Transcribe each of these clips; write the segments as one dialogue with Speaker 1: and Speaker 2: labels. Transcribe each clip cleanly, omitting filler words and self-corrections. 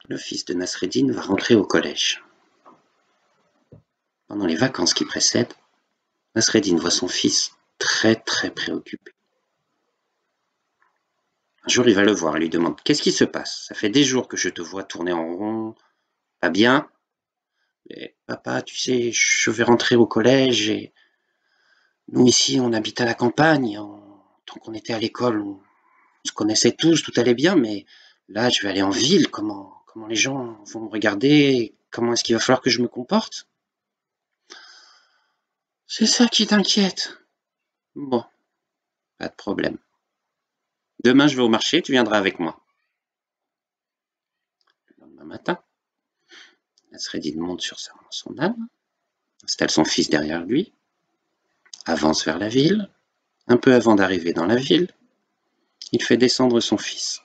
Speaker 1: Le fils de Nasreddin va rentrer au collège. Pendant les vacances qui précèdent, Nasreddin voit son fils très préoccupé. Un jour, il va le voir et lui demande « Qu'est-ce qui se passe? Ça fait des jours que je te vois tourner en rond. Pas bien? Mais papa, tu sais, je vais rentrer au collège et nous ici, on habite à la campagne. Tant qu'on était à l'école, on se connaissait tous, tout allait bien, mais là, je vais aller en ville. Comment les gens vont me regarder? Comment est-ce qu'il va falloir que je me comporte? C'est ça qui t'inquiète? Bon, pas de problème. Demain, je vais au marché, tu viendras avec moi. » Le lendemain matin, Nasreddin monte sur son âne, installe son fils derrière lui, avance vers la ville. Un peu avant d'arriver dans la ville, il fait descendre son fils.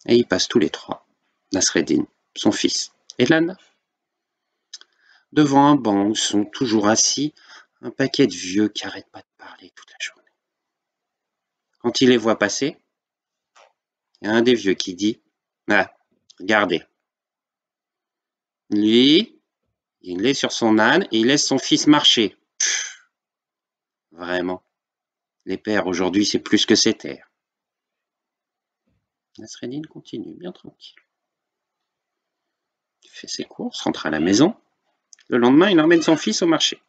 Speaker 1: Et ils passent tous les trois, Nasreddin, son fils et l'âne, devant un banc où sont toujours assis un paquet de vieux qui n'arrêtent pas de parler toute la journée. Quand il les voit passer, il y a un des vieux qui dit « Ah, regardez, lui, il est sur son âne et il laisse son fils marcher. Pff, vraiment, les pères aujourd'hui, c'est plus que c'était. » Nasreddin continue, bien tranquille. Il fait ses courses, rentre à la maison. Le lendemain, il emmène son fils au marché.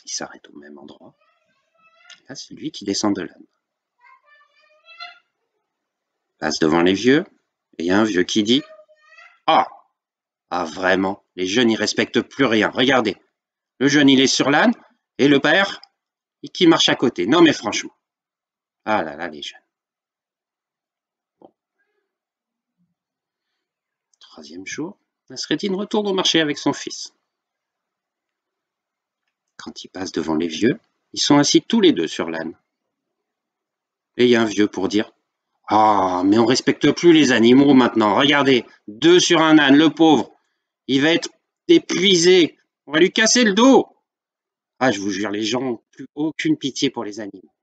Speaker 1: Il s'arrête au même endroit. Là, c'est lui qui descend de l'âne. Passe devant les vieux, et il y a un vieux qui dit « Ah, vraiment, les jeunes, ils respectent plus rien. Regardez, le jeune, il est sur l'âne, et le père, qui marche à côté. Non, mais franchement. Ah là là, les jeunes. » Bon. Troisième jour, Nasreddin retourne au marché avec son fils. Quand il passe devant les vieux, ils sont assis tous les deux sur l'âne. Et il y a un vieux pour dire « Ah, mais on respecte plus les animaux maintenant. Regardez, 2 sur un âne, le pauvre. Il va être épuisé. On va lui casser le dos. » Ah, je vous jure, les gens n'ont plus aucune pitié pour les animaux.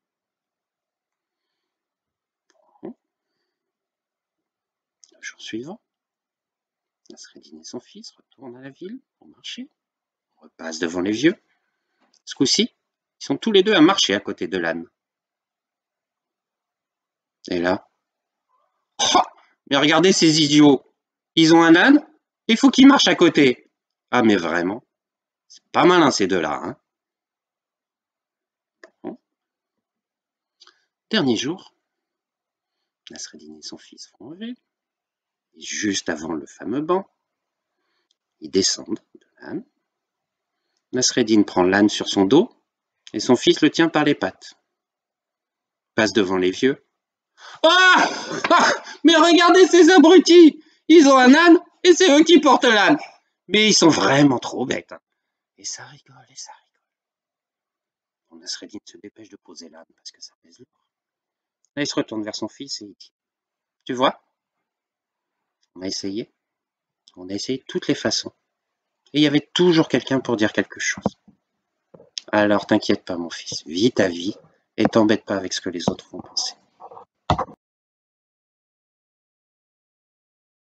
Speaker 1: Bon. Le jour suivant, Nasreddin et son fils retournent à la ville pour marcher. On repasse devant les vieux. Ce coup-ci, ils sont tous les deux à marcher à côté de l'âne. Et là, oh, mais regardez ces idiots. Ils ont un âne et il faut qu'ils marchent à côté. Ah, mais vraiment, c'est pas malin ces deux-là. Hein. Bon. Dernier jour, Nasreddin et son fils vont en ville. Et juste avant le fameux banc, ils descendent de l'âne. Nasreddin prend l'âne sur son dos et son fils le tient par les pattes. Passe devant les vieux. Ah, mais regardez ces abrutis! Ils ont un âne et c'est eux qui portent l'âne. Mais ils sont vraiment trop bêtes. Hein. Et ça rigole, et ça rigole. Bon, Nasreddin se dépêche de poser l'âne parce que ça pèse lourd. Là, il se retourne vers son fils et il dit « Tu vois, on a essayé de toutes les façons. Et il y avait toujours quelqu'un pour dire quelque chose. Alors t'inquiète pas mon fils, vis ta vie et t'embête pas avec ce que les autres vont penser. »